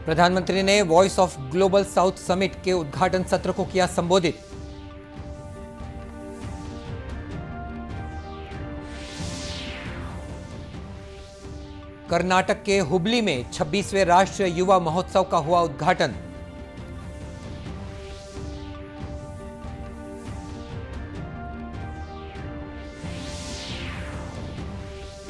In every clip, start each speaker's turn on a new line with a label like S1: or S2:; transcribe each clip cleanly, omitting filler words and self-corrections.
S1: प्रधानमंत्री ने voice of global south summit के उद्घाटन सत्र को किया संबोधित। कर्नाटक के हुबली में 26वें राष्ट्रीय युवा महोत्सव का हुआ उद्घाटन।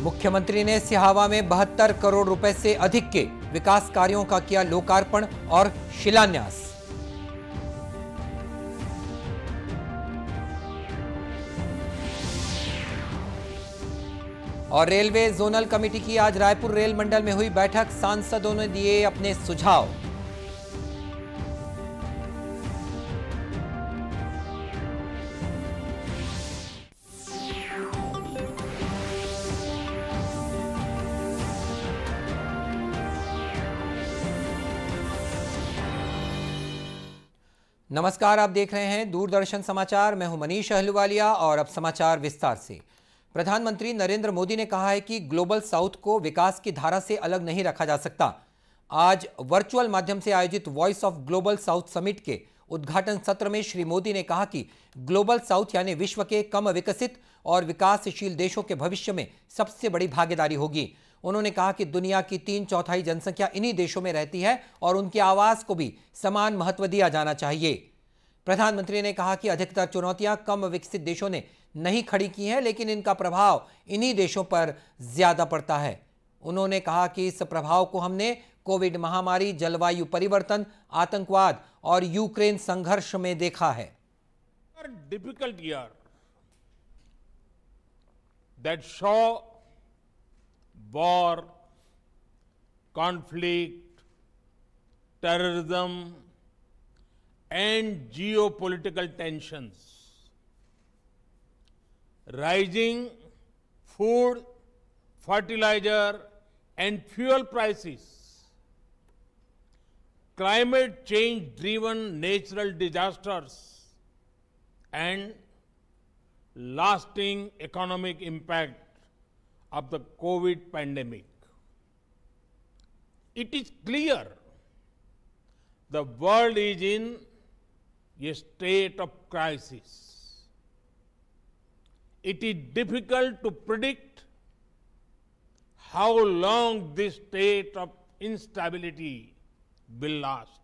S1: मुख्यमंत्री ने सिहावा में 72 करोड़ रुपए से अधिक के विकास कार्यों का किया लोकार्पण और शिलान्यास। और रेलवे जोनल कमेटी की आज रायपुर रेल मंडल में हुई बैठक, सांसदों ने दिए अपने सुझाव। नमस्कार, आप देख रहे हैं दूरदर्शन समाचार। मैं हूं मनीष अहलुवालिया और अब समाचार विस्तार से। प्रधानमंत्री नरेंद्र मोदी ने कहा है कि ग्लोबल साउथ को विकास की धारा से अलग नहीं रखा जा सकता। आज वर्चुअल माध्यम से आयोजित voice of global south summit के उद्घाटन सत्र में श्री मोदी ने कहा कि ग्लोबल साउथ यानी विश्व के कम विकसित और विकासशील देशों के भविष्य में सबसे बड़ी भागीदारी होगी। उन्होंने कहा कि दुनिया की 3/4 जनसंख्या इन्हीं देशों में रहती है और उनकी आवाज को भी समान महत्व दिया जाना चाहिए। प्रधानमंत्री ने कहा कि अधिकतर चुनौतियां कम विकसित देशों ने नहीं खड़ी की हैं, लेकिन इनका प्रभाव इन्हीं देशों पर ज्यादा पड़ता है। उन्होंने कहा कि इस प्रभाव को हमने कोविड महामारी, जलवायु परिवर्तन, आतंकवाद और यूक्रेन संघर्ष में देखा है।
S2: Difficult year that saw war, conflict, terrorism, and geopolitical tensions, rising food, fertilizer, and fuel prices, climate change-driven natural disasters, and lasting economic impact of the COVID pandemic. It is clear the world is in a state of crisis. It is difficult to predict how long this state of instability will last.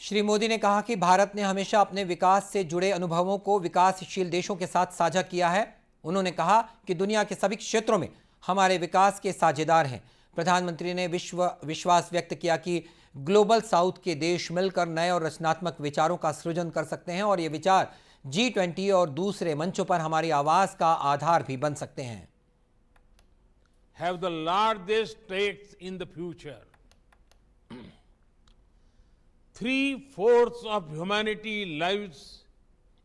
S1: Shri Modi ने कहा कि भारत ने हमेशा अपने विकास से जुड़े अनुभवों को विकासशील देशों के साथ साझा किया है। उन्होंने कहा कि दुनिया के सभी क्षेत्रों में हमारे विकास के साझेदार हैं। प्रधानमंत्री ने विश्वास व्यक्त किया कि ग्लोबल साउथ के देश मिलकर नए और रचनात्मक विचारों का सृजन कर सकते हैं और ये विचार G20 और दूसरे मंचों पर हमारी आवाज का आधार भी बन सकते हैं।
S2: Have the largest stakes in the future. 3/4 of humanity lives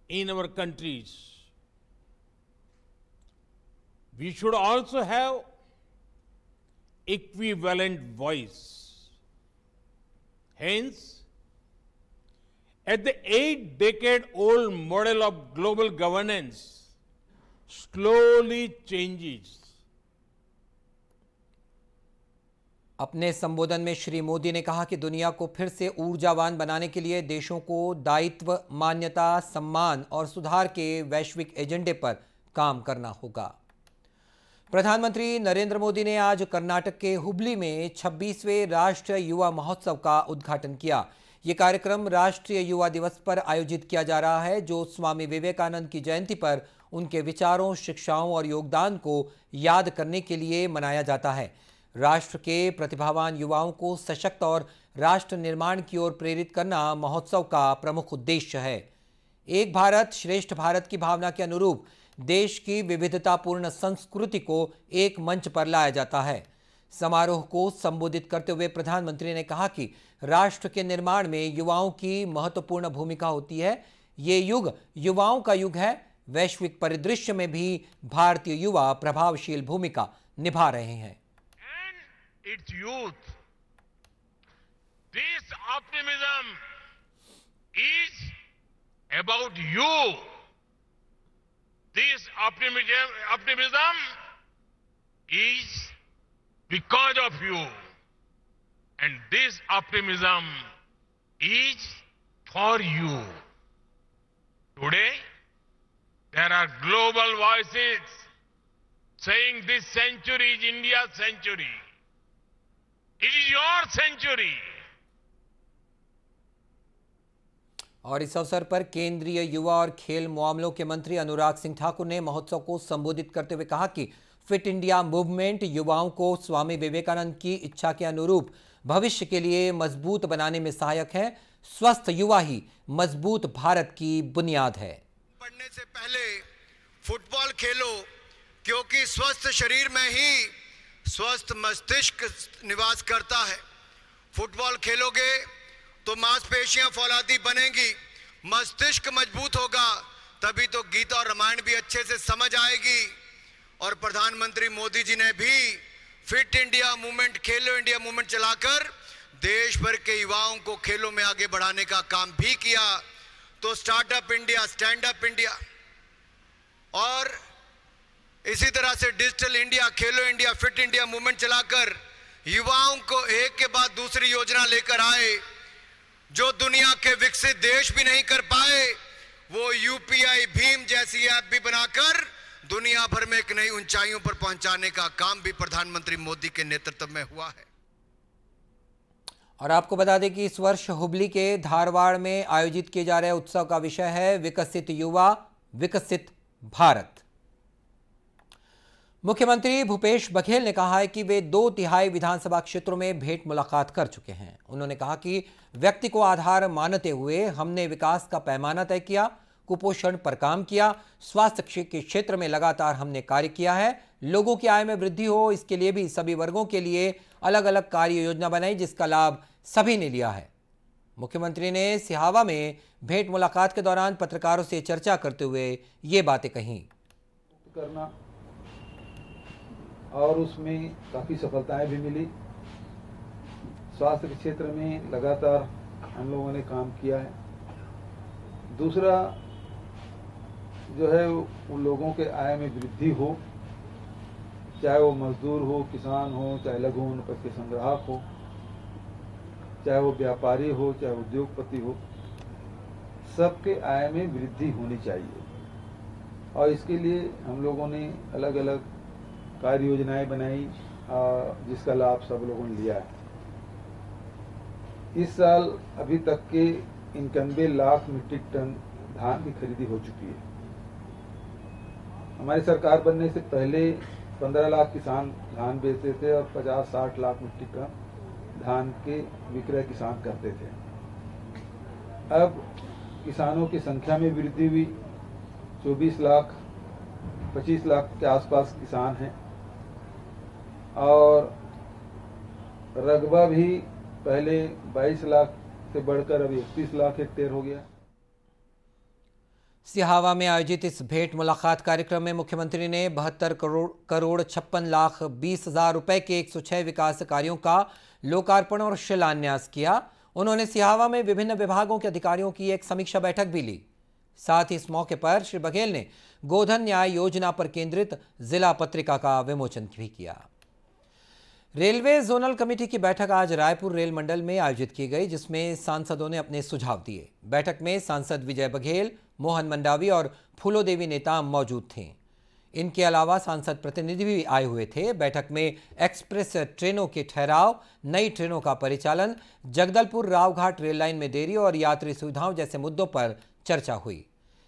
S2: in our countries. We should also have equivalent voice. Hence, at the 8-decade-old model of global governance slowly changes.
S1: अपने संबोधन में श्री मोदी ने कहा कि दुनिया को फिर से ऊर्जावान बनाने के लिए देशों को दायित्व, मान्यता, सम्मान और सुधार के वैश्विक एजेंडे पर काम करना होगा। प्रधानमंत्री नरेंद्र मोदी ने आज कर्नाटक के हुबली में 26वें राष्ट्रीय युवा महोत्सव का उद्घाटन किया। ये कार्यक्रम राष्ट्रीय युवा दिवस पर आयोजित किया जा रहा है, जो स्वामी विवेकानंद की जयंती पर उनके विचारों, शिक्षाओं और योगदान को याद करने के लिए मनाया जाता है। राष्ट्र के प्रतिभावान युवाओं को सशक्त और राष्ट्र निर्माण की ओर प्रेरित करना महोत्सव का प्रमुख उद्देश्य है। एक भारत श्रेष्ठ भारत की भावना के अनुरूप देश की विविधतापूर्ण संस्कृति को एक मंच पर लाया जाता है। समारोह को संबोधित करते हुए प्रधानमंत्री ने कहा कि राष्ट्र के निर्माण में युवाओं की महत्वपूर्ण भूमिका होती है। ये युग युवाओं का युग है। वैश्विक परिदृश्य में भी भारतीय युवा प्रभावशील भूमिका निभा रहे हैं।
S2: Its youth. This optimism is about you. This optimism is because of you. And this optimism is for you. Today, there are global voices saying this century is India's century. It is your century.
S1: और इस अवसर पर केंद्रीय युवा और खेल मामलों के मंत्री अनुराग सिंह ठाकुर ने महोत्सव को संबोधित करते हुए कहा कि फिट इंडिया मूवमेंट युवाओं को स्वामी विवेकानंद की इच्छा के अनुरूप भविष्य के लिए मजबूत बनाने में सहायक है। स्वस्थ युवा ही मजबूत भारत की बुनियाद है।
S3: पढ़ने से पहले फुटबॉल खेलो, क्योंकि स्वस्थ शरीर में ही स्वस्थ मस्तिष्क निवास करता है। फुटबॉल खेलोगे तो मांसपेशियां फौलादी बनेंगी, मस्तिष्क मजबूत होगा, तभी तो गीता और रामायण भी अच्छे से समझ आएगी। और प्रधानमंत्री मोदी जी ने भी फिट इंडिया मूवमेंट, खेलो इंडिया मूवमेंट चलाकर देश भर के युवाओं को खेलों में आगे बढ़ाने का काम भी किया। तो startup India, stand up India और इसी तरह से डिजिटल इंडिया, खेलो इंडिया, फिट इंडिया मूवमेंट चलाकर युवाओं को एक के बाद दूसरी योजना लेकर आए। जो दुनिया के विकसित देश भी नहीं कर पाए, वो यूपीआई भीम जैसी ऐप भी बनाकर दुनिया भर में एक नई ऊंचाइयों पर पहुंचाने का काम भी प्रधानमंत्री मोदी के नेतृत्व में हुआ है।
S1: और आपको बता दें कि इस वर्ष हुबली के धारवाड़ में आयोजित किए जा रहे उत्सव का विषय है विकसित युवा, विकसित भारत। मुख्यमंत्री भूपेश बघेल ने कहा है कि वे 2/3 विधानसभा क्षेत्रों में भेंट मुलाकात कर चुके हैं। उन्होंने कहा कि व्यक्ति को आधार मानते हुए हमने विकास का पैमाना तय किया, कुपोषण पर काम किया, स्वास्थ्य के क्षेत्र में लगातार हमने कार्य किया है, लोगों की आय में वृद्धि हो इसके लिए भी सभी वर्गों के लिए अलग अलग कार्य योजना बनाई जिसका लाभ सभी ने लिया है। मुख्यमंत्री ने सिहावा में भेंट मुलाकात के दौरान पत्रकारों से चर्चा करते हुए ये बातें कहीं।
S4: करना और उसमें काफ़ी सफलताएं भी मिली। स्वास्थ्य के क्षेत्र में लगातार हम लोगों ने काम किया है। दूसरा जो है उन लोगों के आय में वृद्धि हो, चाहे वो मजदूर हो, किसान हो, चाहे लघु वनोपज के संग्राहक हो, चाहे वो व्यापारी हो, चाहे उद्योगपति हो, सबके आय में वृद्धि होनी चाहिए। और इसके लिए हम लोगों ने अलग अलग कार्य योजनाएं बनाई जिसका लाभ सब लोगों ने लिया है। इस साल अभी तक के 91 लाख मीट्रिक टन धान की खरीदी हो चुकी है। हमारी सरकार बनने से पहले 15 लाख किसान धान बेचते थे और 50-60 लाख मीट्रिक टन धान के विक्रय किसान करते थे। अब किसानों की संख्या में वृद्धि हुई, 24 लाख 25 लाख के आसपास किसान हैं और रकबा भी पहले 22 लाख से बढ़कर अभी 31 लाख हेक्टेयर हो गया।
S1: सिहावा में आयोजित इस भेंट मुलाकात कार्यक्रम में मुख्यमंत्री ने 72 करोड़ 56 लाख 20 हजार रुपए के 106 विकास कार्यों का लोकार्पण और शिलान्यास किया। उन्होंने सिहावा में विभिन्न विभागों के अधिकारियों की एक समीक्षा बैठक भी ली। साथ ही इस मौके पर श्री बघेल ने गोधन न्याय योजना पर केंद्रित जिला पत्रिका का विमोचन भी किया। रेलवे जोनल कमेटी की बैठक आज रायपुर रेल मंडल में आयोजित की गई, जिसमें सांसदों ने अपने सुझाव दिए। बैठक में सांसद विजय बघेल, मोहन मंडावी और फूलो देवी नेताम मौजूद थे। इनके अलावा सांसद प्रतिनिधि भी आए हुए थे। बैठक में एक्सप्रेस ट्रेनों के ठहराव, नई ट्रेनों का परिचालन, जगदलपुर रावघाट रेल लाइन में देरी और यात्री सुविधाओं जैसे मुद्दों पर चर्चा हुई।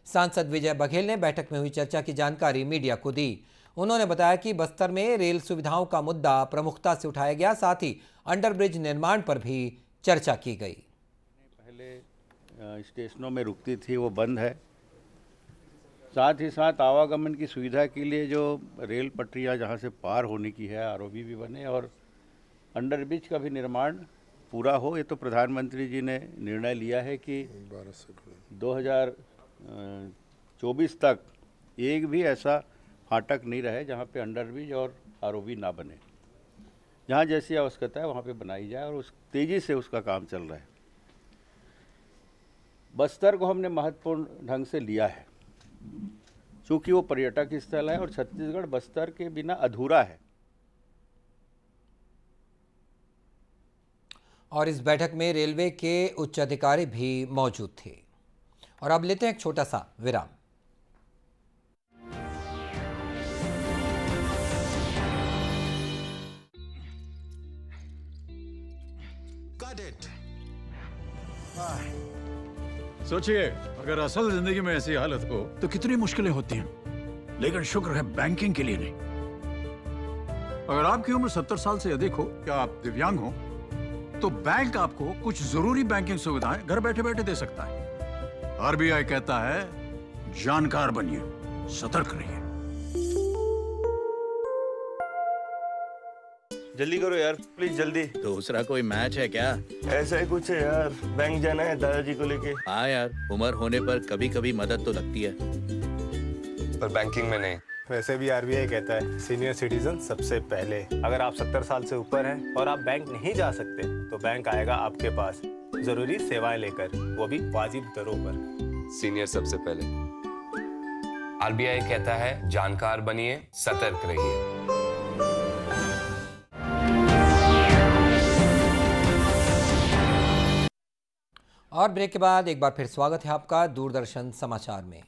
S1: सांसद विजय बघेल ने बैठक में हुई चर्चा की जानकारी मीडिया को दी। उन्होंने बताया कि बस्तर में रेल सुविधाओं का मुद्दा प्रमुखता से उठाया गया, साथ ही अंडरब्रिज निर्माण पर भी चर्चा की गई।
S5: पहले स्टेशनों में रुकती थी वो बंद है। साथ ही साथ आवागमन की सुविधा के लिए जो रेल पटरियां जहां से पार होने की है, आरओबी भी बने और अंडरब्रिज का भी निर्माण पूरा हो। ये तो प्रधानमंत्री जी ने निर्णय लिया है कि 2024 तक एक भी ऐसा फाटक नहीं रहे जहाँ पे अंडरब्रिज और आरओबी ना बने। जहाँ जैसी आवश्यकता है वहाँ पे बनाई जाए और उस तेज़ी से उसका काम चल रहा है। बस्तर को हमने महत्वपूर्ण ढंग से लिया है, चूँकि वो पर्यटक स्थल है और छत्तीसगढ़ बस्तर के बिना अधूरा है।
S1: और इस बैठक में रेलवे के उच्च अधिकारी भी मौजूद थे। और अब लेते हैं एक छोटा सा विराम।
S6: सोचिए, अगर असल जिंदगी में ऐसी हालत हो तो कितनी मुश्किलें होती हैं, लेकिन शुक्र है बैंकिंग के लिए नहीं। अगर आपकी उम्र 70 साल से अधिक हो या आप दिव्यांग हो तो बैंक आपको कुछ जरूरी बैंकिंग सुविधाएं घर बैठे बैठे दे सकता है। आरबीआई कहता है, जानकार बनिए, सतर्क रहिए।
S7: जल्दी करो यार, प्लीज जल्दी।
S8: दूसरा कोई मैच है क्या?
S7: ऐसा ही कुछ है यार, बैंक जाना है दादाजी को लेके।
S8: हाँ यार, उम्र होने पर कभी कभी मदद तो लगती है,
S7: पर बैंकिंग में नहीं।
S9: वैसे भी आरबीआई कहता है सीनियर सिटीजन सबसे पहले। अगर आप 70 साल से ऊपर हैं और आप बैंक नहीं जा सकते तो बैंक आएगा आपके पास जरूरी सेवाएं लेकर, वो भी वाजिब दरों पर।
S10: सीनियर सबसे पहले। आरबीआई कहता है, जानकार बनिए, सतर्क रहिए।
S1: और ब्रेक के बाद एक बार फिर स्वागत है आपका दूरदर्शन समाचार में।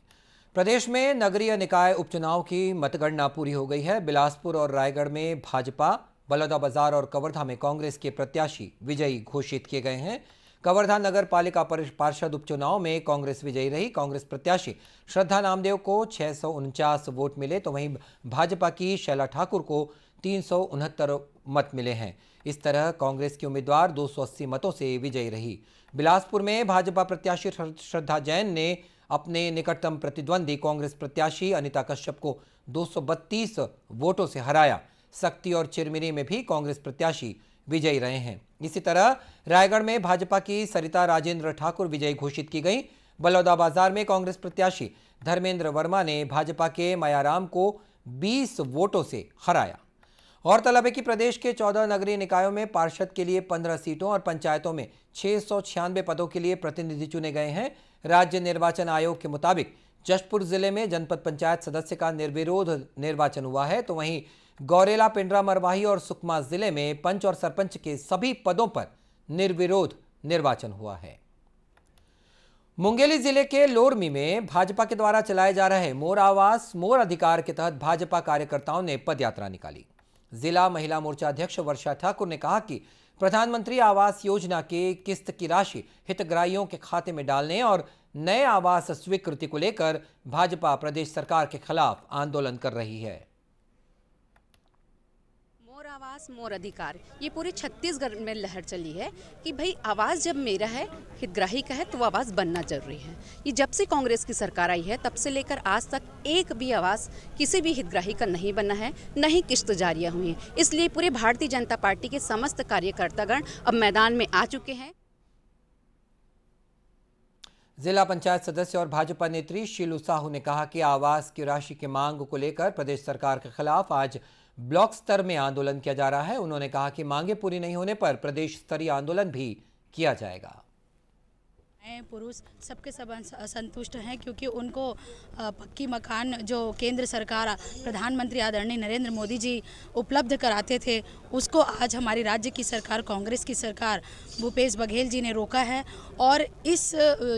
S1: प्रदेश में नगरीय निकाय उपचुनाव की मतगणना पूरी हो गई है। बिलासपुर और रायगढ़ में भाजपा, बलौदाबाजार और कवर्धा में कांग्रेस के प्रत्याशी विजयी घोषित किए गए हैं। कवर्धा नगर पालिका पार्षद उपचुनाव में कांग्रेस विजयी रही। कांग्रेस प्रत्याशी श्रद्धा नामदेव को 649 वोट मिले, तो वहीं भाजपा की शैला ठाकुर को 369 मत मिले हैं। इस तरह कांग्रेस की उम्मीदवार 280 मतों से विजयी रही। बिलासपुर में भाजपा प्रत्याशी श्रद्धा जैन ने अपने निकटतम प्रतिद्वंदी कांग्रेस प्रत्याशी अनिता कश्यप को 232 वोटों से हराया। सक्ती और चिरमिरी में भी कांग्रेस प्रत्याशी विजयी रहे हैं। इसी तरह रायगढ़ में भाजपा की सरिता राजेंद्र ठाकुर विजयी घोषित की गई। बलौदाबाजार में कांग्रेस प्रत्याशी धर्मेंद्र वर्मा ने भाजपा के मायाराम को 20 वोटों से हराया। गौरतलब है कि प्रदेश के 14 नगरीय निकायों में पार्षद के लिए 15 सीटों और पंचायतों में 696 पदों के लिए प्रतिनिधि चुने गए हैं। राज्य निर्वाचन आयोग के मुताबिक जशपुर जिले में जनपद पंचायत सदस्य का निर्विरोध निर्वाचन हुआ है, तो वहीं गौरेला, पिंडरा, मरवाही और सुकमा जिले में पंच और सरपंच के सभी पदों पर निर्विरोध निर्वाचन हुआ है। मुंगेली जिले के लोरमी में भाजपा के द्वारा चलाए जा रहे मोर आवास मोर अधिकार के तहत भाजपा कार्यकर्ताओं ने पदयात्रा निकाली। जिला महिला मोर्चा अध्यक्ष वर्षा ठाकुर ने कहा कि प्रधानमंत्री आवास योजना के किस्त की राशि हितग्राहियों के खाते में डालने और नए आवास स्वीकृति को लेकर भाजपा प्रदेश सरकार के खिलाफ आंदोलन कर रही है।
S11: मोर आवास मोर अधिकार, ये पूरे छत्तीसगढ़ में लहर चली है कि भाई आवास जब मेरा है, हितग्राही का है, तो वो आवास बनना जरूरी है। ये जब से कांग्रेस की सरकार आई है तब से लेकर आज तक एक भी आवास किसी भी हितग्राही का नहीं बना है, न ही किस्त जारियां हुई हैं। इसलिए पूरे भारतीय जनता पार्टी के समस्त कार्यकर्तागण अब मैदान में आ चुके हैं।
S1: जिला पंचायत सदस्य और भाजपा नेत्री शीलू साहू ने कहा कि आवास की राशि की मांग को लेकर प्रदेश सरकार के खिलाफ आज ब्लॉक स्तर में आंदोलन किया जा रहा है। उन्होंने कहा कि मांगे पूरी नहीं होने पर प्रदेश स्तरीय आंदोलन भी किया जाएगा।
S12: पुरुष सबके सब असंतुष्ट हैं क्योंकि उनको पक्की मकान जो केंद्र सरकार प्रधानमंत्री आदरणीय नरेंद्र मोदी जी उपलब्ध कराते थे, उसको आज हमारी राज्य की सरकार, कांग्रेस की सरकार, भूपेश बघेल जी ने रोका है। और इस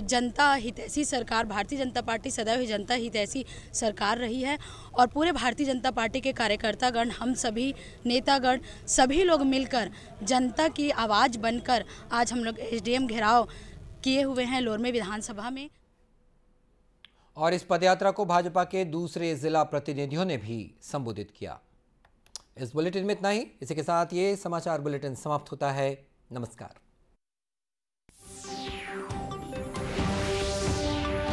S12: जनता हितैषी सरकार, भारतीय जनता पार्टी सदैव ही जनता हितैषी सरकार रही है और पूरे भारतीय जनता पार्टी के कार्यकर्तागण, हम सभी नेतागण, सभी लोग मिलकर जनता की आवाज़ बनकर आज हम लोग एसडीएम घेराव किए हुए हैं लोरमी विधानसभा में।
S1: और इस पदयात्रा को भाजपा के दूसरे जिला प्रतिनिधियों ने भी संबोधित किया। इस बुलेटिन में इतना ही। इसी के साथ ये समाचार बुलेटिन समाप्त होता है। नमस्कार।